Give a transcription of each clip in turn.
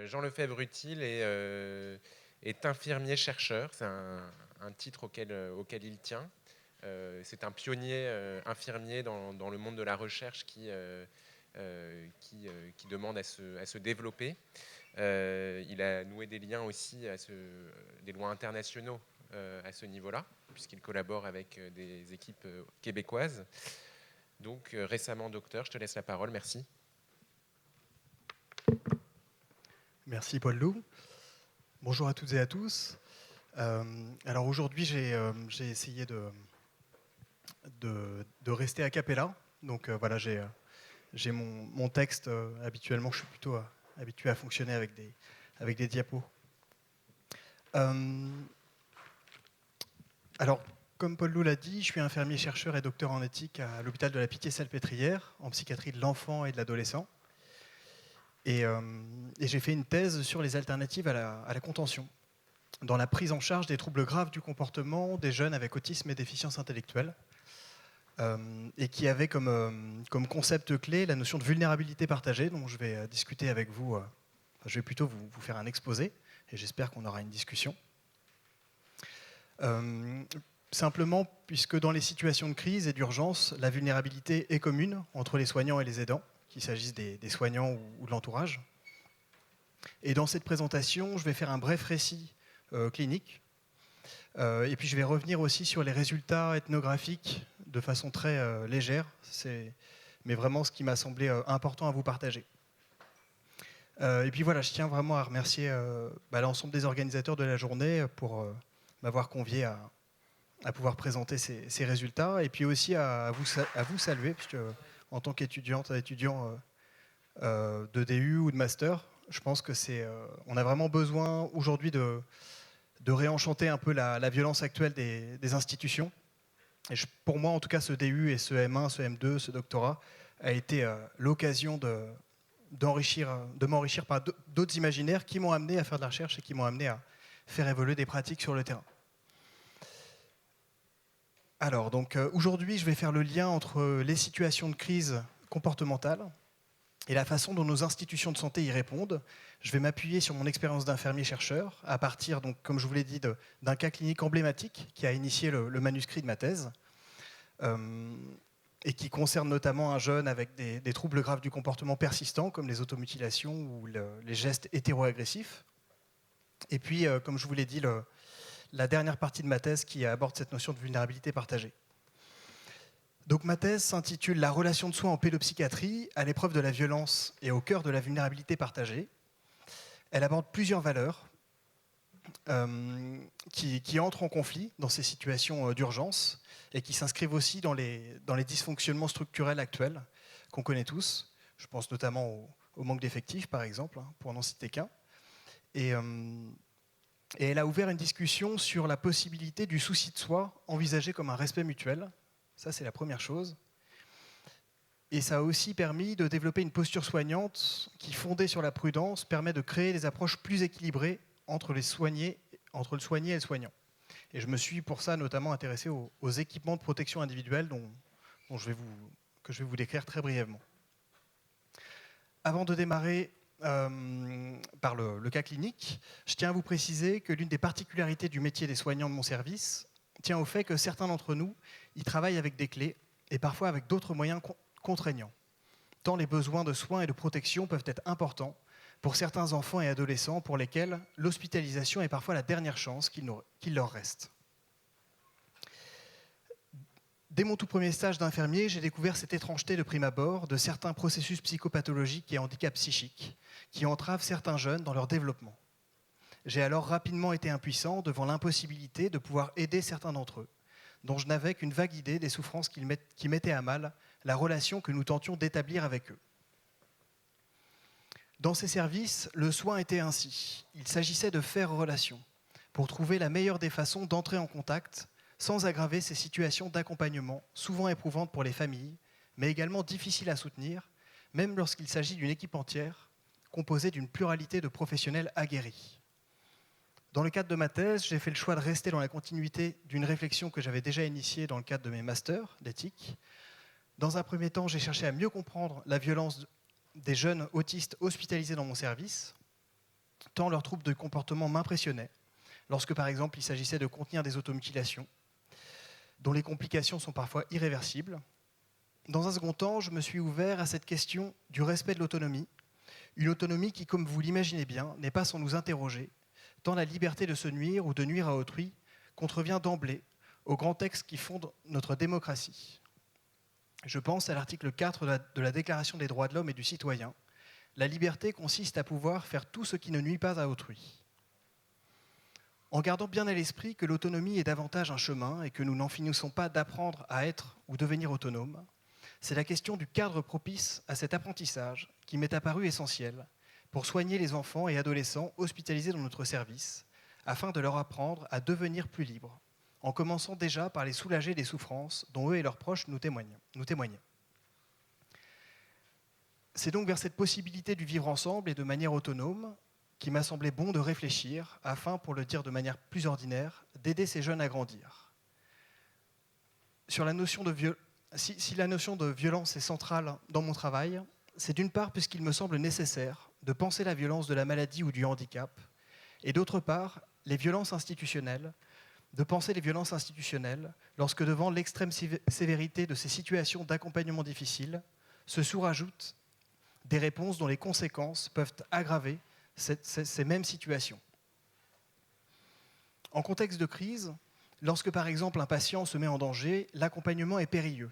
Jean Lefebvre-Utile est infirmier-chercheur. C'est un titre auquel il tient. C'est un pionnier infirmier dans le monde de la recherche qui demande à se développer. Il a noué des liens aussi, des liens internationaux à ce niveau-là, puisqu'il collabore avec des équipes québécoises. Donc récemment docteur, je te laisse la parole, merci. Merci Paul-Loup. Bonjour à toutes et à tous. Alors aujourd'hui, j'ai essayé de rester a cappella. Donc voilà, j'ai mon texte. Habituellement, je suis plutôt habitué à fonctionner avec des diapos. Alors, comme Paul-Loup l'a dit, je suis infirmier chercheur et docteur en éthique à l'hôpital de la Pitié-Salpêtrière, en psychiatrie de l'enfant et de l'adolescent. Et j'ai fait une thèse sur les alternatives à la contention, dans la prise en charge des troubles graves du comportement des jeunes avec autisme et déficience intellectuelle, et qui avait comme concept clé la notion de vulnérabilité partagée, dont je vais discuter avec vous. Je vais plutôt vous faire un exposé, et j'espère qu'on aura une discussion. Simplement, puisque dans les situations de crise et d'urgence, la vulnérabilité est commune entre les soignants et les aidants, qu'il s'agisse des soignants ou de l'entourage. Et dans cette présentation, je vais faire un bref récit clinique. Et puis je vais revenir aussi sur les résultats ethnographiques de façon très légère, mais vraiment ce qui m'a semblé important à vous partager. Et puis voilà, je tiens vraiment à remercier l'ensemble des organisateurs de la journée pour m'avoir convié à pouvoir présenter ces résultats, et puis aussi à vous saluer, puisque en tant qu'étudiante, étudiant de DU ou de master, je pense que on a vraiment besoin aujourd'hui de réenchanter un peu la violence actuelle des institutions. Et pour moi, en tout cas, ce DU et ce M1, ce M2, ce doctorat a été l'occasion de m'enrichir par d'autres imaginaires qui m'ont amené à faire de la recherche et qui m'ont amené à faire évoluer des pratiques sur le terrain. Alors, donc aujourd'hui, je vais faire le lien entre les situations de crise comportementale et la façon dont nos institutions de santé y répondent. Je vais m'appuyer sur mon expérience d'infirmier-chercheur à partir, donc, comme je vous l'ai dit, d'un cas clinique emblématique qui a initié le manuscrit de ma thèse, et qui concerne notamment un jeune avec des troubles graves du comportement persistants, comme les automutilations ou les gestes hétéroagressifs. Et puis, comme je vous l'ai dit, la dernière partie de ma thèse qui aborde cette notion de vulnérabilité partagée. Donc ma thèse s'intitule « La relation de soins en pédopsychiatrie à l'épreuve de la violence et au cœur de la vulnérabilité partagée ». Elle aborde plusieurs valeurs qui entrent en conflit dans ces situations d'urgence et qui s'inscrivent aussi dans les dysfonctionnements structurels actuels qu'on connaît tous. Je pense notamment au manque d'effectifs, par exemple, pour n'en citer qu'un. Et elle a ouvert une discussion sur la possibilité du souci de soi envisagé comme un respect mutuel. Ça, c'est la première chose. Et ça a aussi permis de développer une posture soignante qui, fondée sur la prudence, permet de créer des approches plus équilibrées entre le soigné et le soignant. Et je me suis pour ça notamment intéressé aux équipements de protection individuelle que je vais vous décrire très brièvement. Avant de démarrer par le cas clinique, je tiens à vous préciser que l'une des particularités du métier des soignants de mon service tient au fait que certains d'entre nous y travaillent avec des clés et parfois avec d'autres moyens contraignants, tant les besoins de soins et de protection peuvent être importants pour certains enfants et adolescents pour lesquels l'hospitalisation est parfois la dernière chance qu'il leur reste. Dès mon tout premier stage d'infirmier, j'ai découvert cette étrangeté de prime abord de certains processus psychopathologiques et handicaps psychiques qui entravent certains jeunes dans leur développement. J'ai alors rapidement été impuissant devant l'impossibilité de pouvoir aider certains d'entre eux, dont je n'avais qu'une vague idée des souffrances qui mettaient à mal la relation que nous tentions d'établir avec eux. Dans ces services, le soin était ainsi. Il s'agissait de faire relation, pour trouver la meilleure des façons d'entrer en contact, sans aggraver ces situations d'accompagnement, souvent éprouvantes pour les familles, mais également difficiles à soutenir, même lorsqu'il s'agit d'une équipe entière, composée d'une pluralité de professionnels aguerris. Dans le cadre de ma thèse, j'ai fait le choix de rester dans la continuité d'une réflexion que j'avais déjà initiée dans le cadre de mes masters d'éthique. Dans un premier temps, j'ai cherché à mieux comprendre la violence des jeunes autistes hospitalisés dans mon service. tant leurs troubles de comportement m'impressionnaient, lorsque par exemple il s'agissait de contenir des automutilations, dont les complications sont parfois irréversibles. Dans un second temps, je me suis ouvert à cette question du respect de l'autonomie, une autonomie qui, comme vous l'imaginez bien, n'est pas sans nous interroger, tant la liberté de se nuire ou de nuire à autrui contrevient d'emblée aux grands textes qui fondent notre démocratie. Je pense à l'article 4 de la Déclaration des droits de l'homme et du citoyen. La liberté consiste à pouvoir faire tout ce qui ne nuit pas à autrui. En gardant bien à l'esprit que l'autonomie est davantage un chemin et que nous n'en finissons pas d'apprendre à être ou devenir autonomes, c'est la question du cadre propice à cet apprentissage qui m'est apparu essentiel pour soigner les enfants et adolescents hospitalisés dans notre service, afin de leur apprendre à devenir plus libres, en commençant déjà par les soulager des souffrances dont eux et leurs proches nous témoignaient. C'est donc vers cette possibilité du vivre ensemble et de manière autonome qu'il m'a semblé bon de réfléchir, afin, pour le dire de manière plus ordinaire, d'aider ces jeunes à grandir. Sur la notion de Si la notion de violence est centrale dans mon travail, c'est d'une part puisqu'il me semble nécessaire de penser la violence de la maladie ou du handicap, et d'autre part, les violences institutionnelles, de penser les violences institutionnelles lorsque, devant l'extrême sévérité de ces situations d'accompagnement difficiles, se sous-rajoutent des réponses dont les conséquences peuvent aggraver ces mêmes situations. En contexte de crise, lorsque par exemple un patient se met en danger, l'accompagnement est périlleux,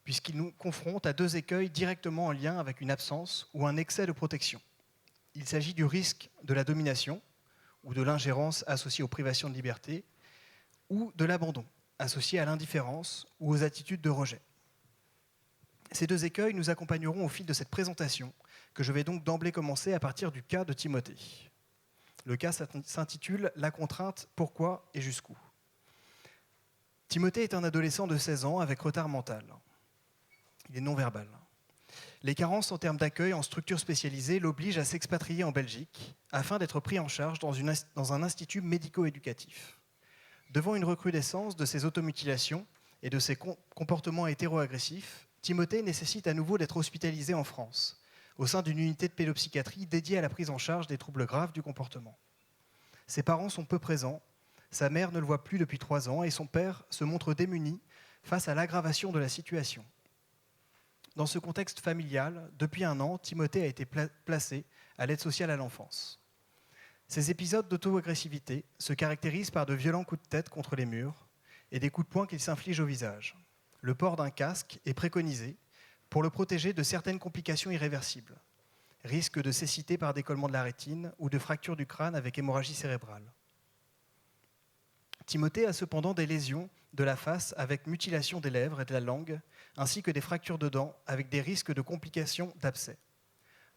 puisqu'il nous confronte à deux écueils directement en lien avec une absence ou un excès de protection. Il s'agit du risque de la domination ou de l'ingérence associée aux privations de liberté, ou de l'abandon associé à l'indifférence ou aux attitudes de rejet. Ces deux écueils nous accompagneront au fil de cette présentation, que je vais donc d'emblée commencer à partir du cas de Timothée. Le cas s'intitule « La contrainte, pourquoi et jusqu'où ». Timothée est un adolescent de 16 ans avec retard mental. Il est non-verbal. Les carences en termes d'accueil en structure spécialisée l'obligent à s'expatrier en Belgique afin d'être pris en charge dans un institut médico-éducatif. Devant une recrudescence de ses automutilations et de ses comportements hétéro-agressifs, Timothée nécessite à nouveau d'être hospitalisé en France, au sein d'une unité de pédopsychiatrie dédiée à la prise en charge des troubles graves du comportement. Ses parents sont peu présents, sa mère ne le voit plus depuis 3 ans et son père se montre démuni face à l'aggravation de la situation. Dans ce contexte familial, depuis 1 an, Timothée a été placé à l'aide sociale à l'enfance. Ces épisodes d'auto-agressivité se caractérisent par de violents coups de tête contre les murs et des coups de poing qu'il s'inflige au visage. Le port d'un casque est préconisé pour le protéger de certaines complications irréversibles, risque de cécité par décollement de la rétine ou de fracture du crâne avec hémorragie cérébrale. Timothée a cependant des lésions de la face avec mutilation des lèvres et de la langue, ainsi que des fractures de dents avec des risques de complications d'abcès.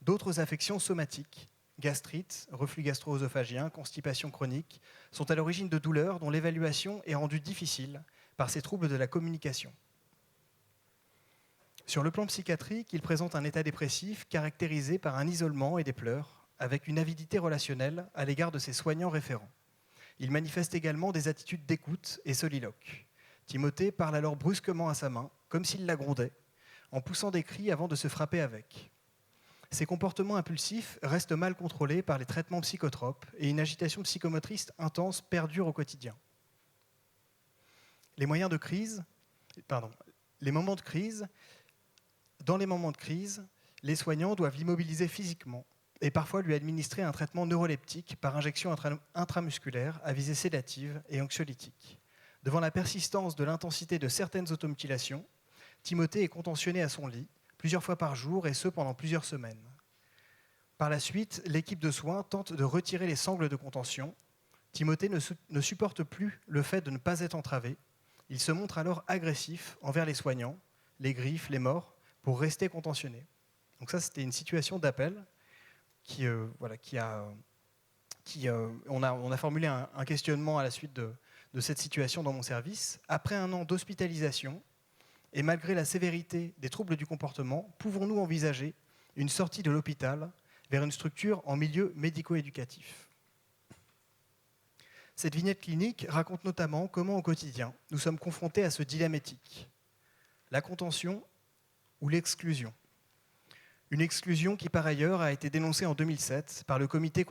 D'autres affections somatiques, gastrite, reflux gastro-œsophagien, constipation chronique, sont à l'origine de douleurs dont l'évaluation est rendue difficile par ces troubles de la communication. Sur le plan psychiatrique, il présente un état dépressif caractérisé par un isolement et des pleurs, avec une avidité relationnelle à l'égard de ses soignants référents. Il manifeste également des attitudes d'écoute et soliloque. Timothée parle alors brusquement à sa main, comme s'il la grondait, en poussant des cris avant de se frapper avec. Ces comportements impulsifs restent mal contrôlés par les traitements psychotropes et une agitation psychomotrice intense perdure au quotidien. Dans les moments de crise, les soignants doivent l'immobiliser physiquement et parfois lui administrer un traitement neuroleptique par injection intramusculaire à visée sédative et anxiolytique. Devant la persistance de l'intensité de certaines automutilations, Timothée est contentionné à son lit plusieurs fois par jour et ce pendant plusieurs semaines. Par la suite, l'équipe de soins tente de retirer les sangles de contention. Timothée ne supporte plus le fait de ne pas être entravé. Il se montre alors agressif envers les soignants, les griffe, les mord, pour rester contentionné. Donc ça, c'était une situation d'appel on a formulé un questionnement à la suite de cette situation dans mon service. Après 1 an d'hospitalisation, et malgré la sévérité des troubles du comportement, pouvons-nous envisager une sortie de l'hôpital vers une structure en milieu médico-éducatif ? Cette vignette clinique raconte notamment comment au quotidien nous sommes confrontés à ce dilemme éthique. La contention ou l'exclusion. Une exclusion qui par ailleurs a été dénoncée en 2007 par le comité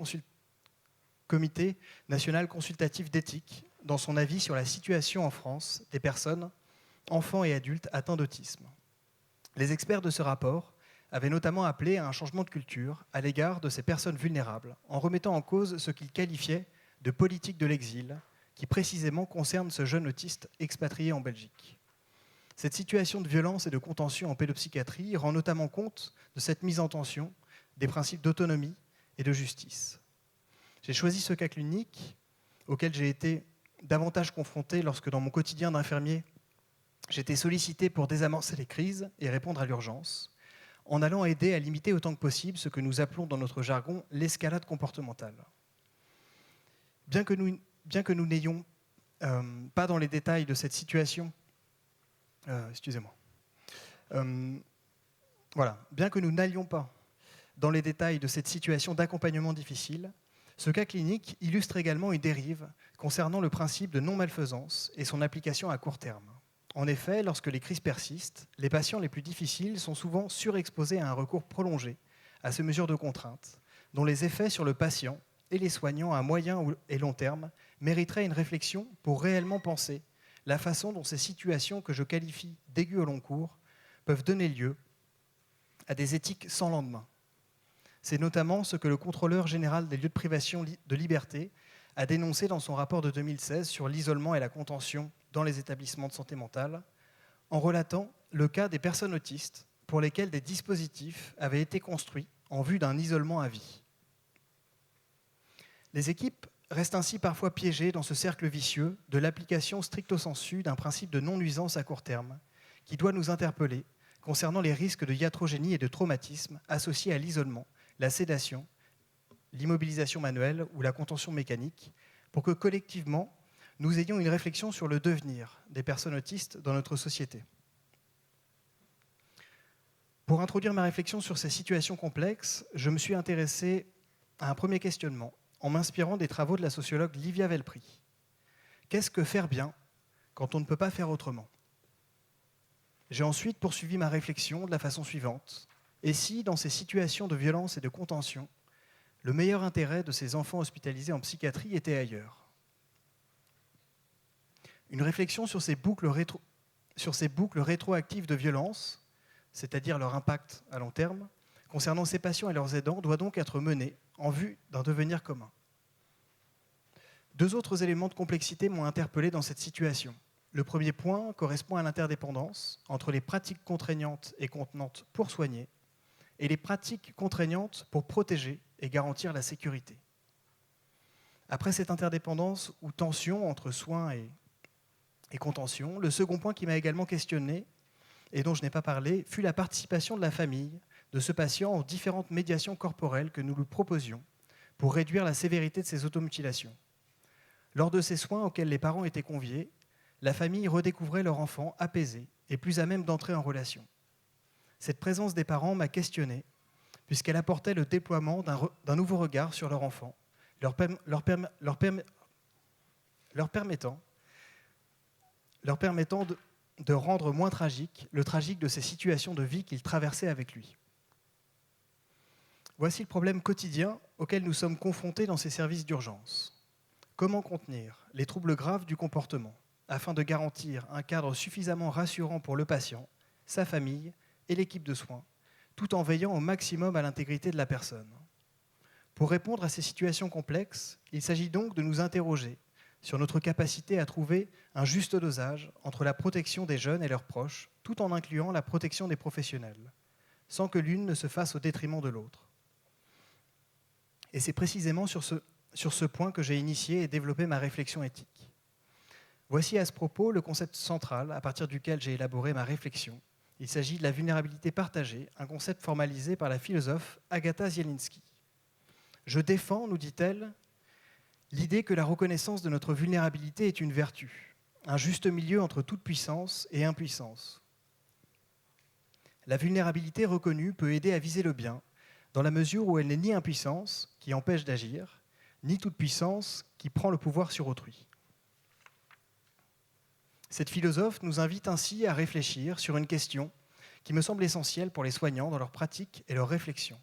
Comité national consultatif d'éthique, dans son avis sur la situation en France des personnes, enfants et adultes atteints d'autisme. Les experts de ce rapport avaient notamment appelé à un changement de culture à l'égard de ces personnes vulnérables, en remettant en cause ce qu'ils qualifiaient de politique de l'exil, qui précisément concerne ce jeune autiste expatrié en Belgique. Cette situation de violence et de contention en pédopsychiatrie rend notamment compte de cette mise en tension des principes d'autonomie et de justice. J'ai choisi ce cas clinique auquel j'ai été davantage confronté lorsque, dans mon quotidien d'infirmier, j'étais sollicité pour désamorcer les crises et répondre à l'urgence, en allant aider à limiter autant que possible ce que nous appelons dans notre jargon l'escalade comportementale. Bien que nous n'ayons pas dans les détails de cette situation, bien que nous n'allions pas dans les détails de cette situation d'accompagnement difficile, ce cas clinique illustre également une dérive concernant le principe de non-malfaisance et son application à court terme. En effet, lorsque les crises persistent, les patients les plus difficiles sont souvent surexposés à un recours prolongé à ces mesures de contrainte, dont les effets sur le patient et les soignants à moyen et long terme mériteraient une réflexion pour réellement penser la façon dont ces situations que je qualifie d'aiguës au long cours peuvent donner lieu à des éthiques sans lendemain. C'est notamment ce que le contrôleur général des lieux de privation de liberté a dénoncé dans son rapport de 2016 sur l'isolement et la contention dans les établissements de santé mentale, en relatant le cas des personnes autistes pour lesquelles des dispositifs avaient été construits en vue d'un isolement à vie. Les équipes restent ainsi parfois piégées dans ce cercle vicieux de l'application stricto sensu d'un principe de non-nuisance à court terme qui doit nous interpeller concernant les risques de iatrogénie et de traumatisme associés à l'isolement, la sédation, l'immobilisation manuelle ou la contention mécanique, pour que collectivement, nous ayons une réflexion sur le devenir des personnes autistes dans notre société. Pour introduire ma réflexion sur ces situations complexes, je me suis intéressé à un premier questionnement en m'inspirant des travaux de la sociologue Livia Velpri. Qu'est-ce que faire bien quand on ne peut pas faire autrement ? J'ai ensuite poursuivi ma réflexion de la façon suivante. Et si, dans ces situations de violence et de contention, le meilleur intérêt de ces enfants hospitalisés en psychiatrie était ailleurs ? Une réflexion sur ces boucles rétroactives de violence, c'est-à-dire leur impact à long terme, concernant ces patients et leurs aidants, doit donc être menée en vue d'un devenir commun. Deux autres éléments de complexité m'ont interpellé dans cette situation. Le premier point correspond à l'interdépendance entre les pratiques contraignantes et contenantes pour soigner et les pratiques contraignantes pour protéger et garantir la sécurité. Après cette interdépendance ou tension entre soins et contention, le second point qui m'a également questionné et dont je n'ai pas parlé fut la participation de la famille de ce patient aux différentes médiations corporelles que nous lui proposions pour réduire la sévérité de ses automutilations. Lors de ces soins auxquels les parents étaient conviés, la famille redécouvrait leur enfant apaisé et plus à même d'entrer en relation. Cette présence des parents m'a questionné, puisqu'elle apportait le déploiement d'un nouveau regard sur leur enfant, leur permettant de rendre moins tragique le tragique de ces situations de vie qu'ils traversaient avec lui. Voici le problème quotidien auquel nous sommes confrontés dans ces services d'urgence. Comment contenir les troubles graves du comportement afin de garantir un cadre suffisamment rassurant pour le patient, sa famille et l'équipe de soins, tout en veillant au maximum à l'intégrité de la personne. Pour répondre à ces situations complexes, il s'agit donc de nous interroger sur notre capacité à trouver un juste dosage entre la protection des jeunes et leurs proches, tout en incluant la protection des professionnels, sans que l'une ne se fasse au détriment de l'autre. Et c'est précisément sur ce point que j'ai initié et développé ma réflexion éthique. Voici à ce propos le concept central à partir duquel j'ai élaboré ma réflexion. Il s'agit de la vulnérabilité partagée, un concept formalisé par la philosophe Agatha Zielinski. Je défends, nous dit-elle, l'idée que la reconnaissance de notre vulnérabilité est une vertu, un juste milieu entre toute puissance et impuissance. La vulnérabilité reconnue peut aider à viser le bien, dans la mesure où elle n'est ni impuissance, qui empêche d'agir, ni toute puissance qui prend le pouvoir sur autrui. Cette philosophe nous invite ainsi à réfléchir sur une question qui me semble essentielle pour les soignants dans leur pratique et leur réflexion.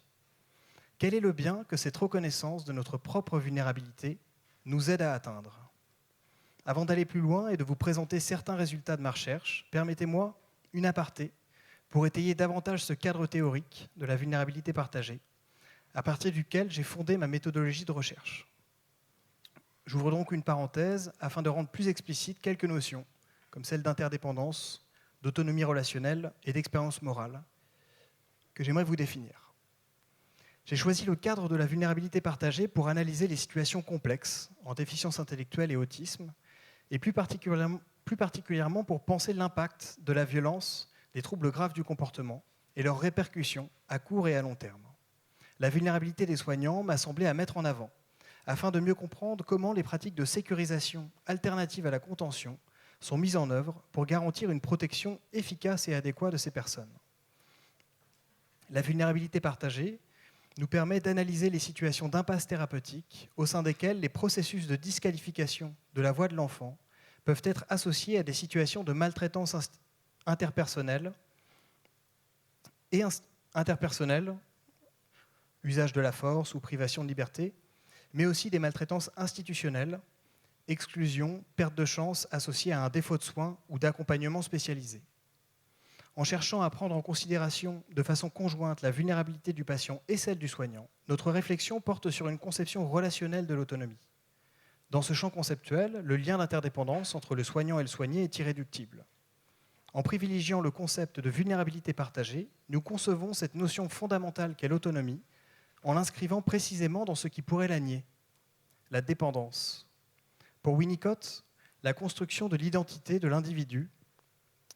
Quel est le bien que cette reconnaissance de notre propre vulnérabilité nous aide à atteindre ? Avant d'aller plus loin et de vous présenter certains résultats de ma recherche, permettez-moi une aparté pour étayer davantage ce cadre théorique de la vulnérabilité partagée, à partir duquel j'ai fondé ma méthodologie de recherche. J'ouvre donc une parenthèse afin de rendre plus explicite quelques notions, comme celle d'interdépendance, d'autonomie relationnelle et d'expérience morale, que j'aimerais vous définir. J'ai choisi le cadre de la vulnérabilité partagée pour analyser les situations complexes en déficience intellectuelle et autisme, et plus particulièrement pour penser l'impact de la violence, des troubles graves du comportement et leurs répercussions à court et à long terme. La vulnérabilité des soignants m'a semblé à mettre en avant, afin de mieux comprendre comment les pratiques de sécurisation alternatives à la contention sont mises en œuvre pour garantir une protection efficace et adéquate de ces personnes. La vulnérabilité partagée nous permet d'analyser les situations d'impasse thérapeutique au sein desquelles les processus de disqualification de la voix de l'enfant peuvent être associés à des situations de maltraitance interpersonnelle, usage de la force ou privation de liberté, mais aussi des maltraitances institutionnelles, exclusion, perte de chance associée à un défaut de soins ou d'accompagnement spécialisé. En cherchant à prendre en considération de façon conjointe la vulnérabilité du patient et celle du soignant, notre réflexion porte sur une conception relationnelle de l'autonomie. Dans ce champ conceptuel, le lien d'interdépendance entre le soignant et le soigné est irréductible. En privilégiant le concept de vulnérabilité partagée, nous concevons cette notion fondamentale qu'est l'autonomie en l'inscrivant précisément dans ce qui pourrait la nier, la dépendance. Pour Winnicott, la construction de l'identité de l'individu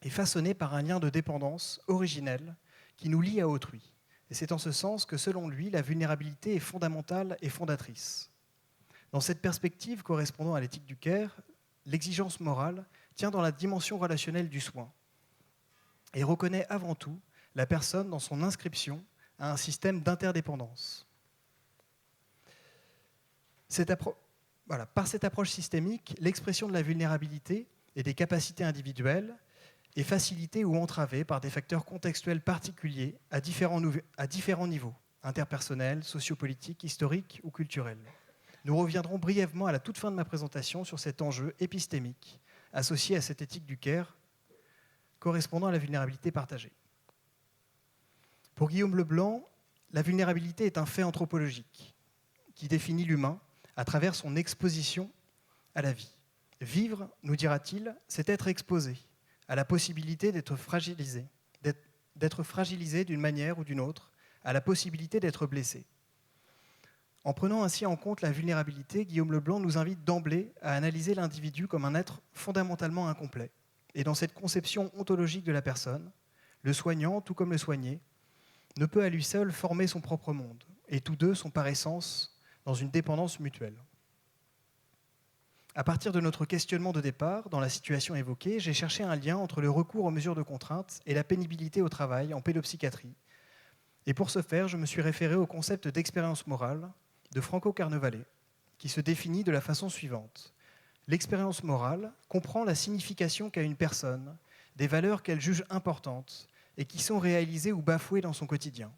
est façonnée par un lien de dépendance originel qui nous lie à autrui. Et c'est en ce sens que, selon lui, la vulnérabilité est fondamentale et fondatrice. Dans cette perspective correspondant à l'éthique du care, l'exigence morale tient dans la dimension relationnelle du soin et reconnaît avant tout la personne dans son inscription à un système d'interdépendance. Par cette approche systémique, l'expression de la vulnérabilité et des capacités individuelles est facilitée ou entravée par des facteurs contextuels particuliers à différents niveaux, interpersonnels, sociopolitiques, historiques ou culturels. Nous reviendrons brièvement à la toute fin de ma présentation sur cet enjeu épistémique associé à cette éthique du care correspondant à la vulnérabilité partagée. Pour Guillaume Leblanc, la vulnérabilité est un fait anthropologique qui définit l'humain à travers son exposition à la vie. Vivre, nous dira-t-il, c'est être exposé à la possibilité d'être fragilisé d'une manière ou d'une autre, à la possibilité d'être blessé. En prenant ainsi en compte la vulnérabilité, Guillaume Leblanc nous invite d'emblée à analyser l'individu comme un être fondamentalement incomplet. Et dans cette conception ontologique de la personne, le soignant, tout comme le soigné, ne peut à lui seul former son propre monde, et tous deux sont par essence dans une dépendance mutuelle. À partir de notre questionnement de départ, dans la situation évoquée, j'ai cherché un lien entre le recours aux mesures de contrainte et la pénibilité au travail en pédopsychiatrie. Et pour ce faire, je me suis référé au concept d'expérience morale de Franco Carnevale, qui se définit de la façon suivante. L'expérience morale comprend la signification qu'a une personne, des valeurs qu'elle juge importantes et qui sont réalisées ou bafouées dans son quotidien.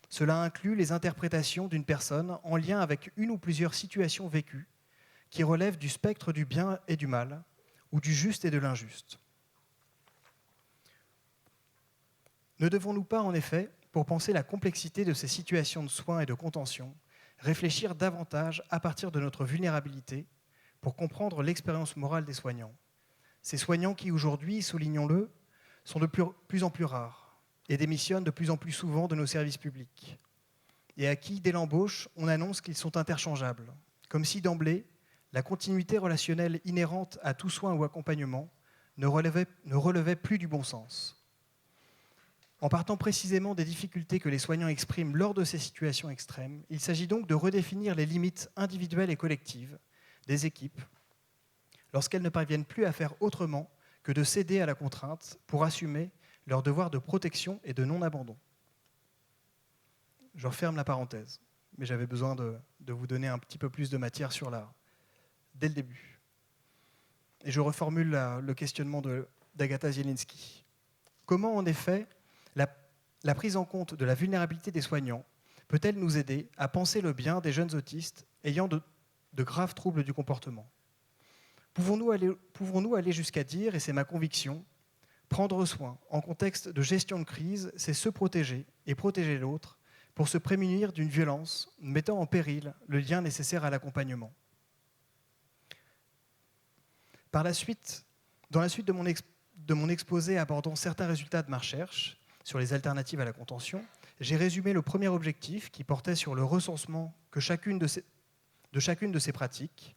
Cela inclut les interprétations d'une personne en lien avec une ou plusieurs situations vécues qui relèvent du spectre du bien et du mal, ou du juste et de l'injuste. Ne devons-nous pas, en effet, pour penser la complexité de ces situations de soins et de contention, réfléchir davantage à partir de notre vulnérabilité pour comprendre l'expérience morale des soignants. Ces soignants qui, aujourd'hui, soulignons-le, sont de plus en plus rares et démissionnent de plus en plus souvent de nos services publics, et à qui, dès l'embauche, on annonce qu'ils sont interchangeables, comme si d'emblée, la continuité relationnelle inhérente à tout soin ou accompagnement ne relevait plus du bon sens. En partant précisément des difficultés que les soignants expriment lors de ces situations extrêmes, il s'agit donc de redéfinir les limites individuelles et collectives des équipes lorsqu'elles ne parviennent plus à faire autrement que de céder à la contrainte pour assumer leur devoir de protection et de non-abandon. Je referme la parenthèse, mais j'avais besoin de vous donner un petit peu plus de matière sur dès le début. Et je reformule le questionnement d'Agatha Zielinski. Comment, en effet, la prise en compte de la vulnérabilité des soignants peut-elle nous aider à penser le bien des jeunes autistes ayant de graves troubles du comportement? Pouvons-nous aller jusqu'à dire, et c'est ma conviction, prendre soin en contexte de gestion de crise, c'est se protéger et protéger l'autre pour se prémunir d'une violence mettant en péril le lien nécessaire à l'accompagnement. Par la suite, dans la suite de mon exposé abordant certains résultats de ma recherche sur les alternatives à la contention, j'ai résumé le premier objectif qui portait sur le recensement de chacune de ces pratiques,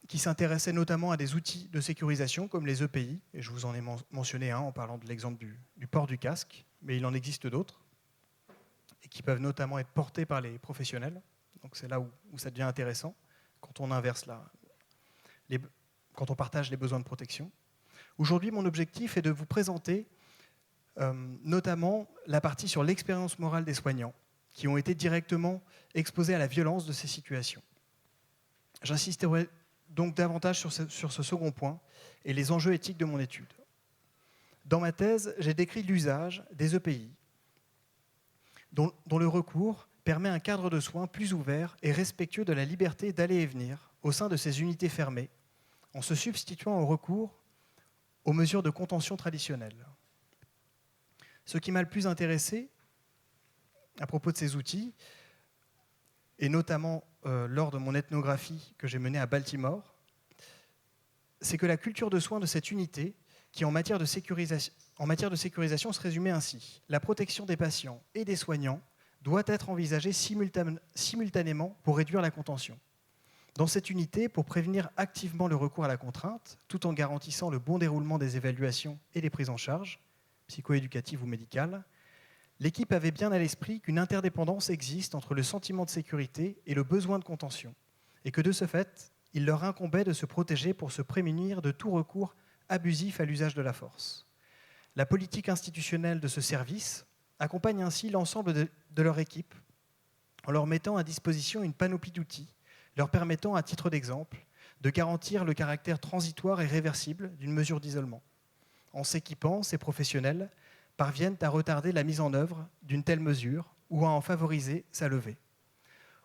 qui s'intéressait notamment à des outils de sécurisation comme les EPI, et je vous en ai mentionné un en parlant de l'exemple du port du casque, mais il en existe d'autres, et qui peuvent notamment être portés par les professionnels. Donc c'est là où ça devient intéressant, quand on inverse quand on partage les besoins de protection. Aujourd'hui, mon objectif est de vous présenter notamment la partie sur l'expérience morale des soignants, qui ont été directement exposés à la violence de ces situations. J'insisterai donc davantage sur ce second point et les enjeux éthiques de mon étude. Dans ma thèse, j'ai décrit l'usage des EPI, dont le recours permet un cadre de soins plus ouvert et respectueux de la liberté d'aller et venir au sein de ces unités fermées, en se substituant au recours aux mesures de contention traditionnelles. Ce qui m'a le plus intéressé à propos de ces outils, et notamment lors de mon ethnographie que j'ai menée à Baltimore, c'est que la culture de soins de cette unité, qui en matière de sécurisation se résumait ainsi: la protection des patients et des soignants doit être envisagée simultanément pour réduire la contention. Dans cette unité, pour prévenir activement le recours à la contrainte, tout en garantissant le bon déroulement des évaluations et des prises en charge, psychoéducatives ou médicales, l'équipe avait bien à l'esprit qu'une interdépendance existe entre le sentiment de sécurité et le besoin de contention, et que de ce fait, il leur incombait de se protéger pour se prémunir de tout recours abusif à l'usage de la force. La politique institutionnelle de ce service accompagne ainsi l'ensemble de leur équipe en leur mettant à disposition une panoplie d'outils, leur permettant, à titre d'exemple, de garantir le caractère transitoire et réversible d'une mesure d'isolement. En s'équipant, ces professionnels parviennent à retarder la mise en œuvre d'une telle mesure ou à en favoriser sa levée.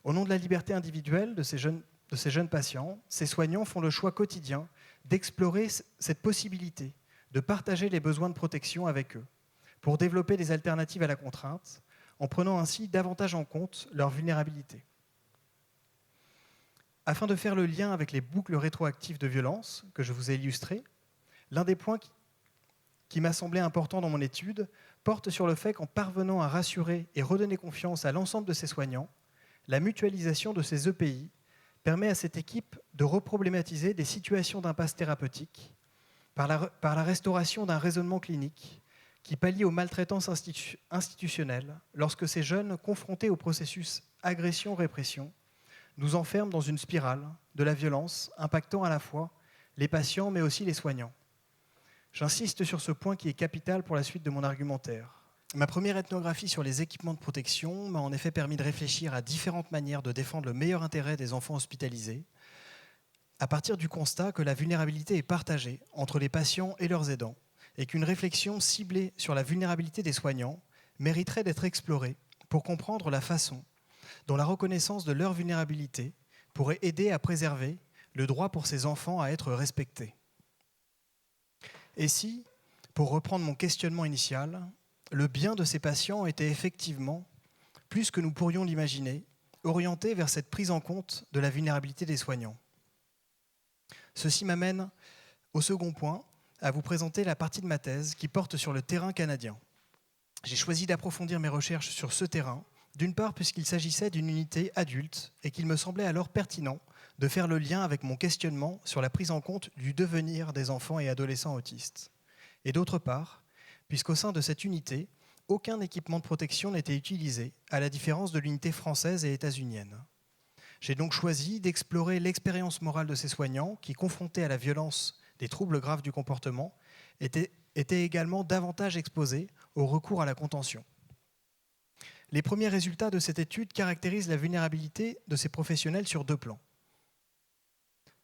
Au nom de la liberté individuelle de ces jeunes patients, ces soignants font le choix quotidien d'explorer cette possibilité de partager les besoins de protection avec eux, pour développer des alternatives à la contrainte, en prenant ainsi davantage en compte leur vulnérabilité. Afin de faire le lien avec les boucles rétroactives de violence que je vous ai illustrées, l'un des points qui m'a semblé important dans mon étude porte sur le fait qu'en parvenant à rassurer et redonner confiance à l'ensemble de ces soignants, la mutualisation de ces EPI permet à cette équipe de reproblématiser des situations d'impasse thérapeutique par la restauration d'un raisonnement clinique qui pallie aux maltraitances institutionnelles lorsque ces jeunes, confrontés au processus agression-répression, nous enferment dans une spirale de la violence impactant à la fois les patients mais aussi les soignants. J'insiste sur ce point qui est capital pour la suite de mon argumentaire. Ma première ethnographie sur les équipements de protection m'a en effet permis de réfléchir à différentes manières de défendre le meilleur intérêt des enfants hospitalisés, à partir du constat que la vulnérabilité est partagée entre les patients et leurs aidants, et qu'une réflexion ciblée sur la vulnérabilité des soignants mériterait d'être explorée pour comprendre la façon dont la reconnaissance de leur vulnérabilité pourrait aider à préserver le droit pour ces enfants à être respectés. Et si, pour reprendre mon questionnement initial, le bien de ces patients était effectivement, plus que nous pourrions l'imaginer, orienté vers cette prise en compte de la vulnérabilité des soignants. Ceci m'amène au second point, à vous présenter la partie de ma thèse qui porte sur le terrain canadien. J'ai choisi d'approfondir mes recherches sur ce terrain, d'une part puisqu'il s'agissait d'une unité adulte et qu'il me semblait alors pertinent de faire le lien avec mon questionnement sur la prise en compte du devenir des enfants et adolescents autistes. Et d'autre part, puisqu'au sein de cette unité, aucun équipement de protection n'était utilisé, à la différence de l'unité française et états-unienne. J'ai donc choisi d'explorer l'expérience morale de ces soignants qui, confrontés à la violence des troubles graves du comportement, étaient également davantage exposés au recours à la contention. Les premiers résultats de cette étude caractérisent la vulnérabilité de ces professionnels sur deux plans.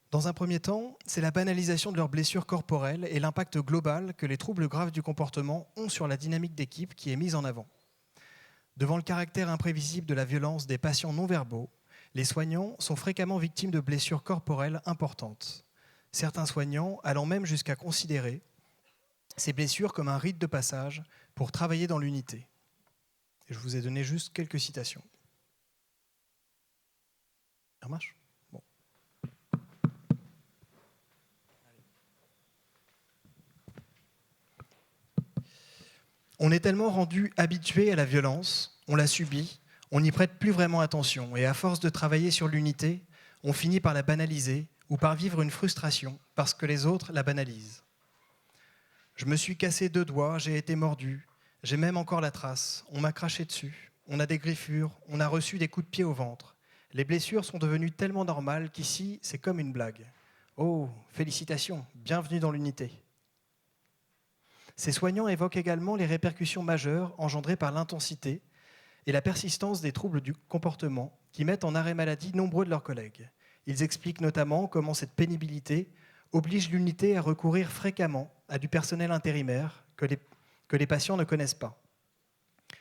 Dans un premier temps, c'est la banalisation de leurs blessures corporelles et l'impact global que les troubles graves du comportement ont sur la dynamique d'équipe qui est mise en avant. Devant le caractère imprévisible de la violence des patients non-verbaux, les soignants sont fréquemment victimes de blessures corporelles importantes. Certains soignants allant même jusqu'à considérer ces blessures comme un rite de passage pour travailler dans l'unité. Et je vous ai donné juste quelques citations. Ça marche ? Bon. On est tellement rendu habitué à la violence, on la subit, on n'y prête plus vraiment attention, et à force de travailler sur l'unité, on finit par la banaliser ou par vivre une frustration parce que les autres la banalisent. Je me suis cassé 2 doigts, j'ai été mordu, j'ai même encore la trace, on m'a craché dessus, on a des griffures, on a reçu des coups de pied au ventre. Les blessures sont devenues tellement normales qu'ici, c'est comme une blague. Oh, félicitations, bienvenue dans l'unité. Ces soignants évoquent également les répercussions majeures engendrées par l'intensité et la persistance des troubles du comportement qui mettent en arrêt maladie nombreux de leurs collègues. Ils expliquent notamment comment cette pénibilité oblige l'unité à recourir fréquemment à du personnel intérimaire que les patients ne connaissent pas.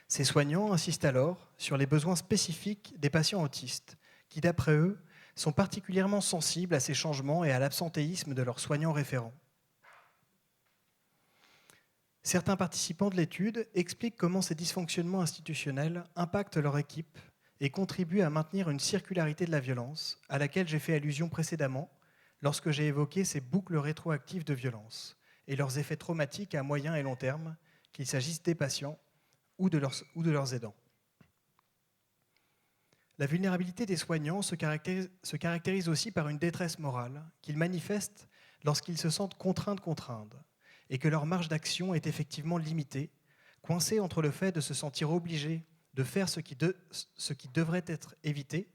Ces soignants insistent alors sur les besoins spécifiques des patients autistes, qui, d'après eux, sont particulièrement sensibles à ces changements et à l'absentéisme de leurs soignants référents. Certains participants de l'étude expliquent comment ces dysfonctionnements institutionnels impactent leur équipe et contribuent à maintenir une circularité de la violence, à laquelle j'ai fait allusion précédemment lorsque j'ai évoqué ces boucles rétroactives de violence et leurs effets traumatiques à moyen et long terme, qu'il s'agisse des patients ou de leurs aidants. La vulnérabilité des soignants se caractérise aussi par une détresse morale qu'ils manifestent lorsqu'ils se sentent contraints de contraindre et que leur marge d'action est effectivement limitée, coincés entre le fait de se sentir obligés de faire ce qui devrait être évité,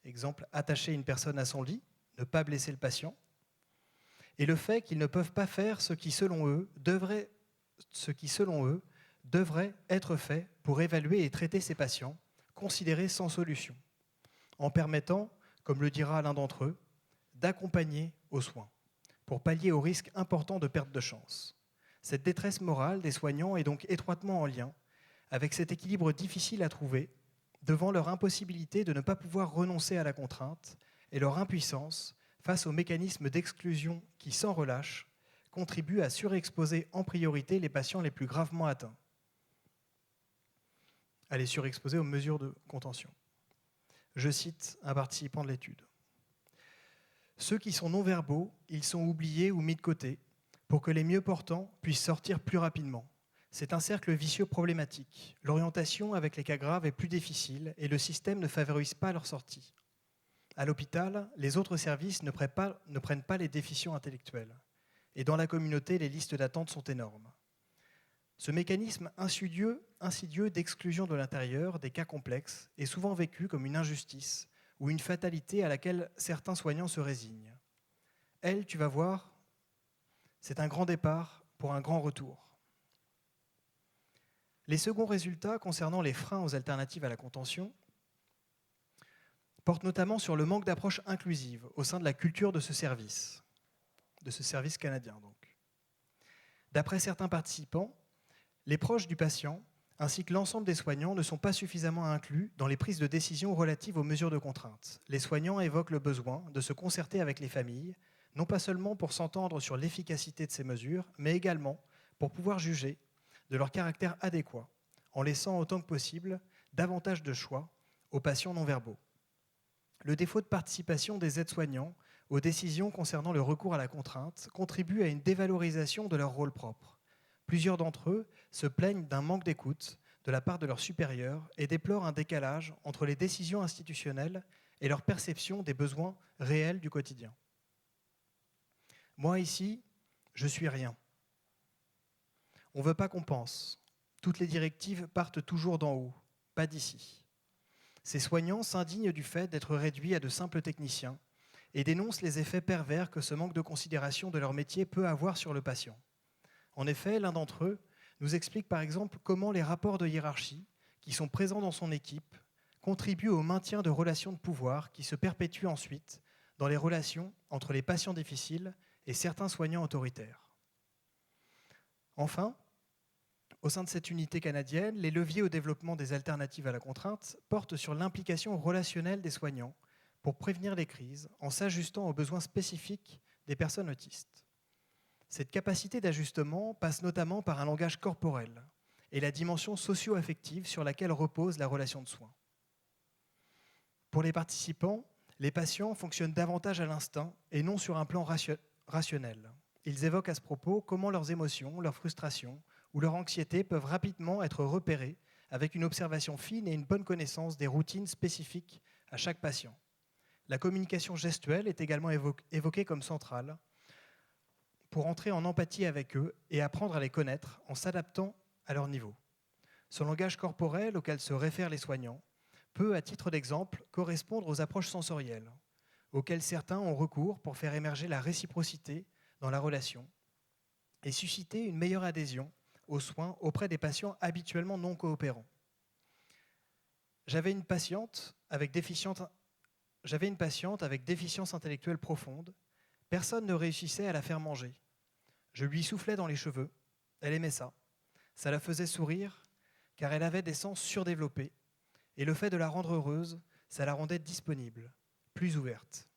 exemple, attacher une personne à son lit, ne pas blesser le patient, et le fait qu'ils ne peuvent pas faire ce qui, selon eux, devrait être fait pour évaluer et traiter ces patients, considérés sans solution, en permettant, comme le dira l'un d'entre eux, d'accompagner aux soins, pour pallier au risque important de perte de chance. Cette détresse morale des soignants est donc étroitement en lien avec cet équilibre difficile à trouver devant leur impossibilité de ne pas pouvoir renoncer à la contrainte et leur impuissance face aux mécanismes d'exclusion qui, sans relâche, contribuent à surexposer en priorité les patients les plus gravement atteints, à les surexposer aux mesures de contention. Je cite un participant de l'étude. « Ceux qui sont non-verbaux, ils sont oubliés ou mis de côté pour que les mieux portants puissent sortir plus rapidement. C'est un cercle vicieux problématique. L'orientation avec les cas graves est plus difficile et le système ne favorise pas leur sortie. À l'hôpital, les autres services ne prennent pas les déficients intellectuels. Et dans la communauté, les listes d'attente sont énormes. Ce mécanisme insidieux d'exclusion de l'intérieur des cas complexes est souvent vécu comme une injustice ou une fatalité à laquelle certains soignants se résignent. Elle, tu vas voir, c'est un grand départ pour un grand retour. Les seconds résultats concernant les freins aux alternatives à la contention portent notamment sur le manque d'approche inclusive au sein de la culture de ce service canadien. Donc. D'après certains participants, les proches du patient ainsi que l'ensemble des soignants ne sont pas suffisamment inclus dans les prises de décision relatives aux mesures de contrainte. Les soignants évoquent le besoin de se concerter avec les familles, non pas seulement pour s'entendre sur l'efficacité de ces mesures, mais également pour pouvoir juger de leur caractère adéquat, en laissant autant que possible davantage de choix aux patients non-verbaux. Le défaut de participation des aides-soignants aux décisions concernant le recours à la contrainte contribue à une dévalorisation de leur rôle propre. Plusieurs d'entre eux se plaignent d'un manque d'écoute de la part de leurs supérieurs et déplorent un décalage entre les décisions institutionnelles et leur perception des besoins réels du quotidien. Moi, ici, je suis rien. On ne veut pas qu'on pense. Toutes les directives partent toujours d'en haut, pas d'ici. Ces soignants s'indignent du fait d'être réduits à de simples techniciens et dénoncent les effets pervers que ce manque de considération de leur métier peut avoir sur le patient. En effet, l'un d'entre eux nous explique par exemple comment les rapports de hiérarchie qui sont présents dans son équipe contribuent au maintien de relations de pouvoir qui se perpétuent ensuite dans les relations entre les patients difficiles et certains soignants autoritaires. Enfin, Au sein de cette unité canadienne, les leviers au développement des alternatives à la contrainte portent sur l'implication relationnelle des soignants pour prévenir les crises en s'ajustant aux besoins spécifiques des personnes autistes. Cette capacité d'ajustement passe notamment par un langage corporel et la dimension socio-affective sur laquelle repose la relation de soins. Pour les participants, les patients fonctionnent davantage à l'instinct et non sur un plan rationnel. Ils évoquent à ce propos comment leurs émotions, leurs frustrations ou leur anxiété peuvent rapidement être repérées avec une observation fine et une bonne connaissance des routines spécifiques à chaque patient. La communication gestuelle est également évoquée comme centrale pour entrer en empathie avec eux et apprendre à les connaître en s'adaptant à leur niveau. Ce langage corporel auquel se réfèrent les soignants peut, à titre d'exemple, correspondre aux approches sensorielles, auxquelles certains ont recours pour faire émerger la réciprocité dans la relation et susciter une meilleure adhésion aux soins auprès des patients habituellement non coopérants. J'avais une patiente avec déficience intellectuelle profonde. Personne ne réussissait à la faire manger. Je lui soufflais dans les cheveux. Elle aimait ça. Ça la faisait sourire, car elle avait des sens surdéveloppés. Et le fait de la rendre heureuse, ça la rendait disponible, plus ouverte.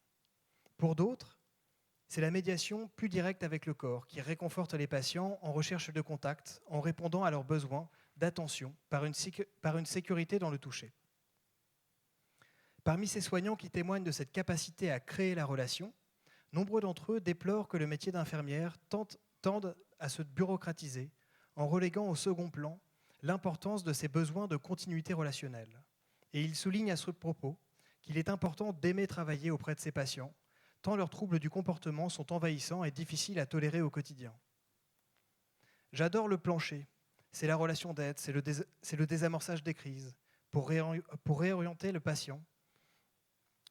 Pour d'autres, c'est la médiation plus directe avec le corps qui réconforte les patients en recherche de contact, en répondant à leurs besoins d'attention par une sécurité dans le toucher. Parmi ces soignants qui témoignent de cette capacité à créer la relation, nombreux d'entre eux déplorent que le métier d'infirmière tende à se bureaucratiser en reléguant au second plan l'importance de ces besoins de continuité relationnelle. Et ils soulignent à ce propos qu'il est important d'aimer travailler auprès de ces patients, tant leurs troubles du comportement sont envahissants et difficiles à tolérer au quotidien. J'adore le plancher, c'est la relation d'aide, c'est le désamorçage des crises, pour réorienter le patient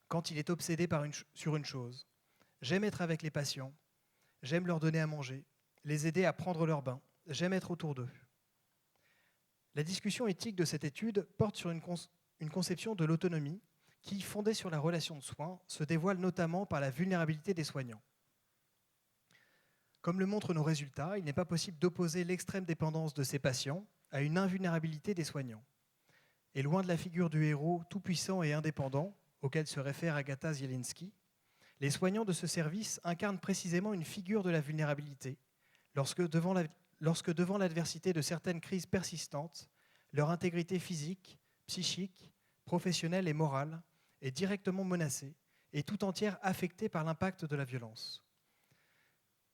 quand il est obsédé sur une chose. J'aime être avec les patients, j'aime leur donner à manger, les aider à prendre leur bain, j'aime être autour d'eux. La discussion éthique de cette étude porte sur une conception de l'autonomie qui, fondée sur la relation de soins, se dévoile notamment par la vulnérabilité des soignants. Comme le montrent nos résultats, il n'est pas possible d'opposer l'extrême dépendance de ces patients à une invulnérabilité des soignants. Et loin de la figure du héros tout-puissant et indépendant, auquel se réfère Agatha Zielinski, les soignants de ce service incarnent précisément une figure de la vulnérabilité, lorsque devant l'adversité de certaines crises persistantes, leur intégrité physique, psychique, professionnelle et morale est directement menacée et tout entière affectée par l'impact de la violence.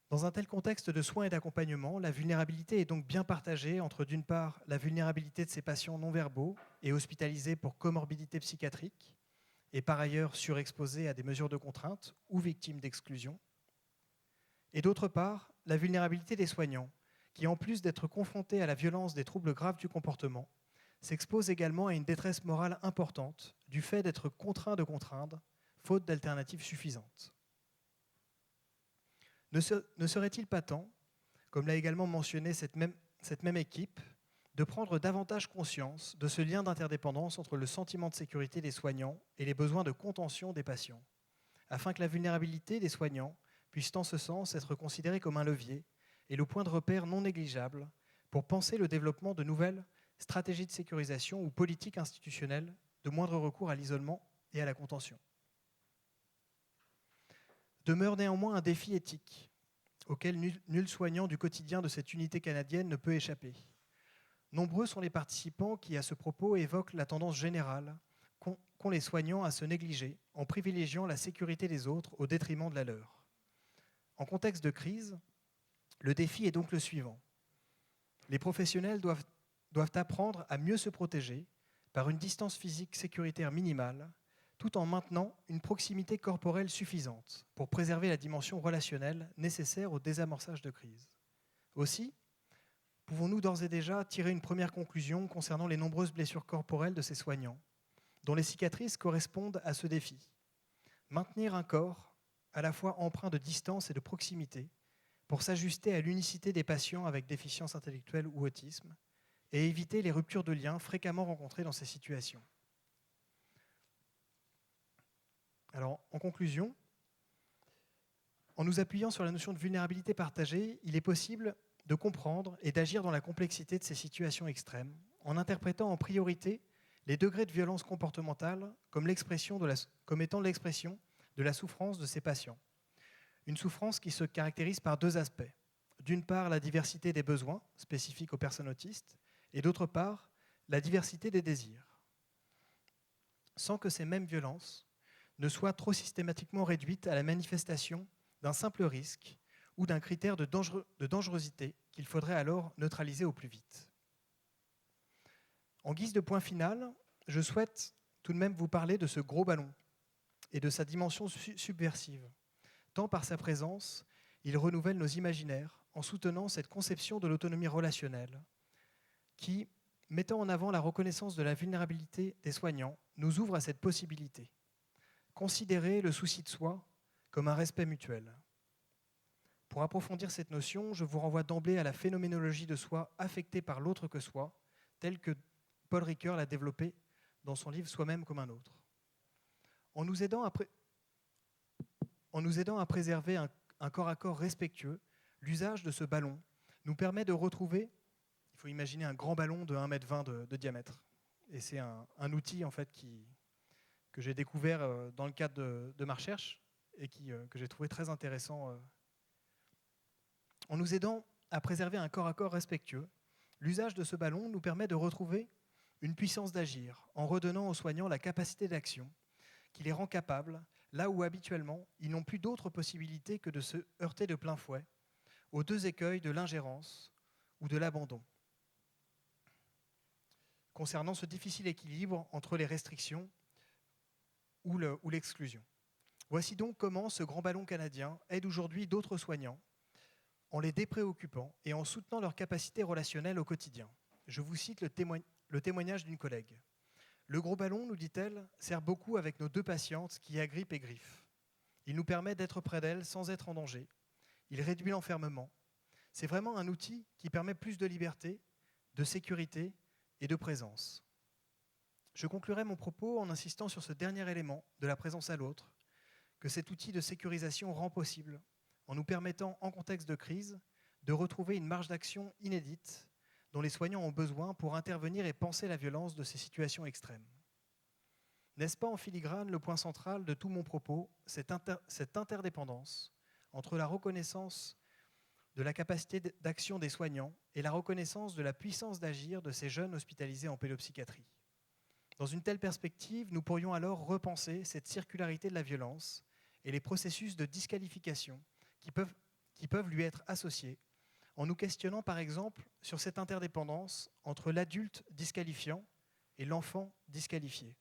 Dans un tel contexte de soins et d'accompagnement, la vulnérabilité est donc bien partagée entre, d'une part, la vulnérabilité de ces patients non-verbaux et hospitalisés pour comorbidité psychiatrique, et par ailleurs surexposés à des mesures de contrainte ou victimes d'exclusion, et d'autre part, la vulnérabilité des soignants, qui en plus d'être confrontés à la violence des troubles graves du comportement, s'exposent également à une détresse morale importante du fait d'être contraints de contraindre, faute d'alternatives suffisantes. Ne serait-il pas temps, comme l'a également mentionné cette même équipe, de prendre davantage conscience de ce lien d'interdépendance entre le sentiment de sécurité des soignants et les besoins de contention des patients, afin que la vulnérabilité des soignants puisse en ce sens être considérée comme un levier et le point de repère non négligeable pour penser le développement de nouvelles stratégies de sécurisation ou politiques institutionnelles de moindre recours à l'isolement et à la contention. Demeure néanmoins un défi éthique auquel nul soignant du quotidien de cette unité canadienne ne peut échapper. Nombreux sont les participants qui, à ce propos, évoquent la tendance générale qu'ont les soignants à se négliger en privilégiant la sécurité des autres au détriment de la leur. En contexte de crise, le défi est donc le suivant. Les professionnels doivent apprendre à mieux se protéger par une distance physique sécuritaire minimale, tout en maintenant une proximité corporelle suffisante pour préserver la dimension relationnelle nécessaire au désamorçage de crise. Aussi, pouvons-nous d'ores et déjà tirer une première conclusion concernant les nombreuses blessures corporelles de ces soignants, dont les cicatrices correspondent à ce défi. Maintenir un corps à la fois empreint de distance et de proximité pour s'ajuster à l'unicité des patients avec déficience intellectuelle ou autisme et éviter les ruptures de liens fréquemment rencontrées dans ces situations. Alors, en conclusion, en nous appuyant sur la notion de vulnérabilité partagée, il est possible de comprendre et d'agir dans la complexité de ces situations extrêmes, en interprétant en priorité les degrés de violence comportementale comme étant l'expression de la souffrance de ces patients. Une souffrance qui se caractérise par deux aspects. D'une part, la diversité des besoins spécifiques aux personnes autistes, et d'autre part, la diversité des désirs. Sans que ces mêmes violences ne soient trop systématiquement réduites à la manifestation d'un simple risque ou d'un critère de dangerosité qu'il faudrait alors neutraliser au plus vite. En guise de point final, je souhaite tout de même vous parler de ce gros ballon et de sa dimension subversive. Tant par sa présence, il renouvelle nos imaginaires en soutenant cette conception de l'autonomie relationnelle qui, mettant en avant la reconnaissance de la vulnérabilité des soignants, nous ouvre à cette possibilité. Considérer le souci de soi comme un respect mutuel. Pour approfondir cette notion, je vous renvoie d'emblée à la phénoménologie de soi affectée par l'autre que soi, telle que Paul Ricoeur l'a développée dans son livre « Soi-même comme un autre ». En nous aidant à préserver un corps à corps respectueux, l'usage de ce ballon nous permet de retrouver, il faut imaginer un grand ballon de 1,20 m de diamètre. Et c'est un outil en fait, que j'ai découvert dans le cadre de ma recherche et que j'ai trouvé très intéressant. En nous aidant à préserver un corps à corps respectueux, l'usage de ce ballon nous permet de retrouver une puissance d'agir en redonnant aux soignants la capacité d'action qui les rend capables, là où habituellement ils n'ont plus d'autre possibilité que de se heurter de plein fouet aux deux écueils de l'ingérence ou de l'abandon. Concernant ce difficile équilibre entre les restrictions ou l'exclusion. Voici donc comment ce grand ballon canadien aide aujourd'hui d'autres soignants en les dépréoccupant et en soutenant leur capacité relationnelle au quotidien. Je vous cite le témoignage d'une collègue. « Le gros ballon, nous dit-elle, sert beaucoup avec nos deux patientes qui agrippent et griffent. Il nous permet d'être près d'elles sans être en danger. Il réduit l'enfermement. C'est vraiment un outil qui permet plus de liberté, de sécurité et de présence. » Je conclurai mon propos en insistant sur ce dernier élément de la présence à l'autre, que cet outil de sécurisation rend possible, en nous permettant, en contexte de crise, de retrouver une marge d'action inédite dont les soignants ont besoin pour intervenir et penser la violence de ces situations extrêmes. N'est-ce pas en filigrane le point central de tout mon propos, cette interdépendance entre la reconnaissance de la capacité d'action des soignants et la reconnaissance de la puissance d'agir de ces jeunes hospitalisés en pédopsychiatrie. Dans une telle perspective, nous pourrions alors repenser cette circularité de la violence et les processus de disqualification qui peuvent lui être associés, en nous questionnant par exemple sur cette interdépendance entre l'adulte disqualifiant et l'enfant disqualifié.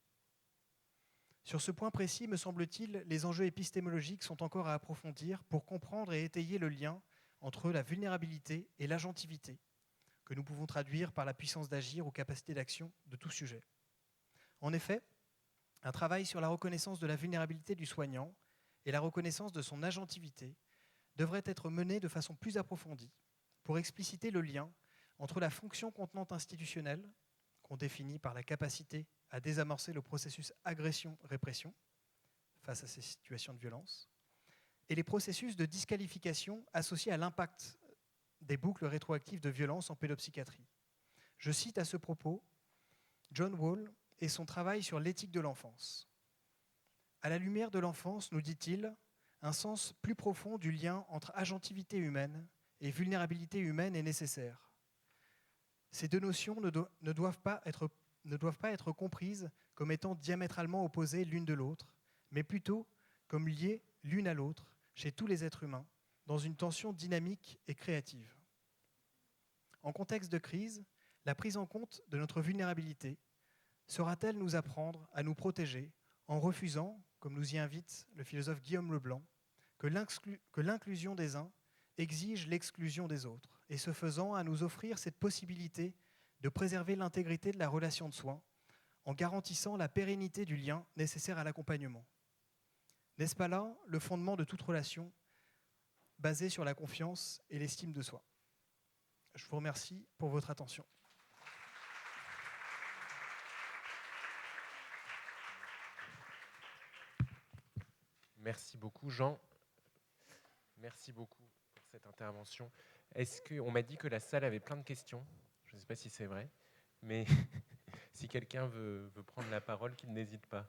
Sur ce point précis, me semble-t-il, les enjeux épistémologiques sont encore à approfondir pour comprendre et étayer le lien entre la vulnérabilité et l'agentivité, que nous pouvons traduire par la puissance d'agir ou capacité d'action de tout sujet. En effet, un travail sur la reconnaissance de la vulnérabilité du soignant et la reconnaissance de son agentivité devrait être mené de façon plus approfondie pour expliciter le lien entre la fonction contenante institutionnelle, qu'on définit par la capacité à désamorcer le processus agression-répression face à ces situations de violence, et les processus de disqualification associés à l'impact des boucles rétroactives de violence en pédopsychiatrie. Je cite à ce propos John Wall et son travail sur l'éthique de l'enfance. À la lumière de l'enfance, nous dit-il, un sens plus profond du lien entre agentivité humaine et vulnérabilité humaine est nécessaire. Ces deux notions ne doivent pas être comprises comme étant diamétralement opposées l'une de l'autre, mais plutôt comme liées l'une à l'autre chez tous les êtres humains, dans une tension dynamique et créative. En contexte de crise, la prise en compte de notre vulnérabilité saura-t-elle nous apprendre à nous protéger en refusant, comme nous y invite le philosophe Guillaume Leblanc, que l'inclusion des uns exige l'exclusion des autres, et ce faisant à nous offrir cette possibilité de préserver l'intégrité de la relation de soins en garantissant la pérennité du lien nécessaire à l'accompagnement. N'est-ce pas là le fondement de toute relation basée sur la confiance et l'estime de soi ? Je vous remercie pour votre attention. Merci beaucoup, Jean. Merci beaucoup pour cette intervention. On m'a dit que la salle avait plein de questions. Je ne sais pas si c'est vrai, mais si quelqu'un veut prendre la parole, qu'il n'hésite pas.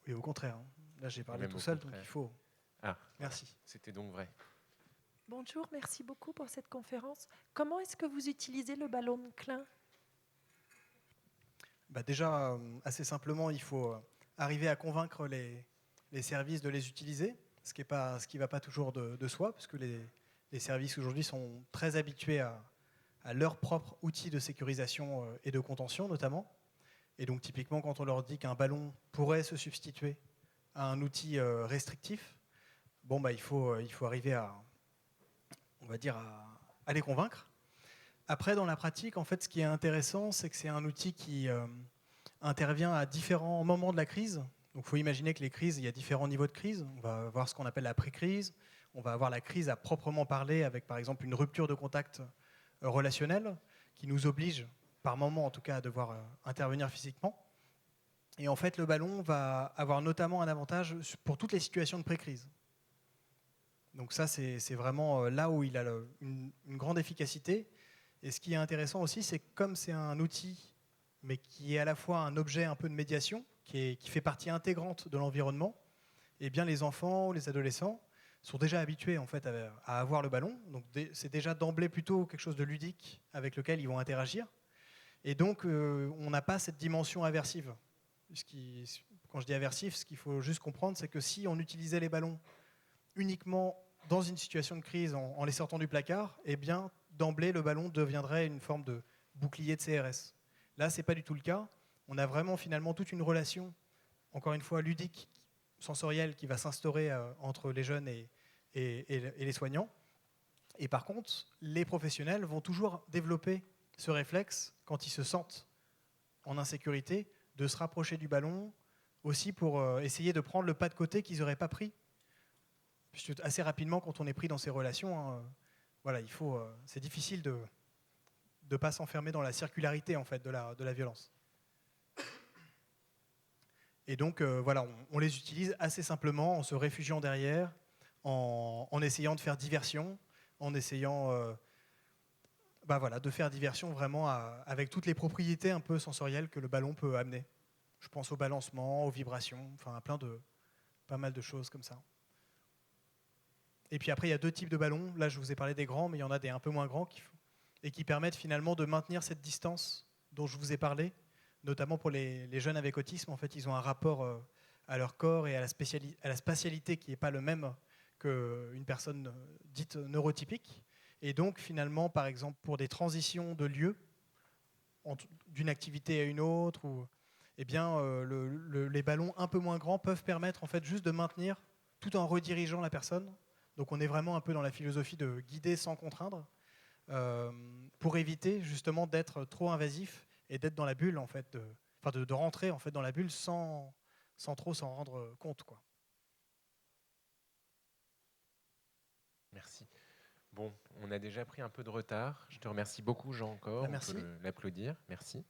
Oui, au contraire. Là, j'ai parlé Même tout au seul, donc contraire. il faut... Ah, Merci. c'était donc vrai. Bonjour, merci beaucoup pour cette conférence. Comment est-ce que vous utilisez le ballon de Klein? Déjà, assez simplement, il faut arriver à convaincre les services de les utiliser, ce qui ne va pas toujours de soi, parce que les services aujourd'hui sont très habitués à leur propre outil de sécurisation et de contention notamment. Et donc typiquement, quand on leur dit qu'un ballon pourrait se substituer à un outil restrictif, il faut arriver on va dire, à les convaincre. Après, dans la pratique, en fait, ce qui est intéressant, c'est que c'est un outil qui intervient à différents moments de la crise. Donc, il faut imaginer que les crises, il y a différents niveaux de crise. On va avoir ce qu'on appelle la pré-crise. On va avoir la crise à proprement parler avec, par exemple, une rupture de contact relationnel qui nous oblige, par moment en tout cas, à devoir intervenir physiquement. Et en fait, le ballon va avoir notamment un avantage pour toutes les situations de pré-crise. Donc ça, c'est vraiment là où il a une grande efficacité. Et ce qui est intéressant aussi, c'est que comme c'est un outil, mais qui est à la fois un objet un peu de médiation, qui fait partie intégrante de l'environnement, eh bien les enfants ou les adolescents sont déjà habitués en fait à avoir le ballon. Donc c'est déjà d'emblée plutôt quelque chose de ludique avec lequel ils vont interagir. Et donc on n'a pas cette dimension aversive. Quand je dis aversif, ce qu'il faut juste comprendre, c'est que si on utilisait les ballons uniquement dans une situation de crise en les sortant du placard, eh bien, d'emblée, le ballon deviendrait une forme de bouclier de CRS. Là, ce n'est pas du tout le cas. On a vraiment finalement toute une relation, encore une fois, ludique, sensorielle, qui va s'instaurer entre les jeunes et les soignants. Et par contre, les professionnels vont toujours développer ce réflexe, quand ils se sentent en insécurité, de se rapprocher du ballon, aussi pour essayer de prendre le pas de côté qu'ils n'auraient pas pris. Puisque assez rapidement, quand on est pris dans ces relations, c'est difficile de ne pas s'enfermer dans la circularité en fait, de la violence. Et donc, on les utilise assez simplement en se réfugiant derrière, en essayant de faire diversion, en essayant de faire diversion vraiment avec toutes les propriétés un peu sensorielles que le ballon peut amener. Je pense au balancement, aux vibrations, enfin à pas mal de choses comme ça. Et puis après, il y a deux types de ballons. Là, je vous ai parlé des grands, mais il y en a des un peu moins grands qui permettent finalement de maintenir cette distance dont je vous ai parlé, notamment pour les jeunes avec autisme. En fait, ils ont un rapport à leur corps et à la spatialité qui n'est pas le même qu'une personne dite neurotypique. Et donc, finalement, par exemple, pour des transitions de lieu, d'une activité à une autre, les ballons un peu moins grands peuvent permettre en fait, juste de maintenir tout en redirigeant la personne. Donc on est vraiment un peu dans la philosophie de guider sans contraindre, pour éviter justement d'être trop invasif et d'être dans la bulle, en fait, de rentrer en fait, dans la bulle sans trop s'en rendre compte, quoi. Merci. Bon, on a déjà pris un peu de retard. Je te remercie beaucoup, Jean, encore. Merci. On peut l'applaudir. Merci.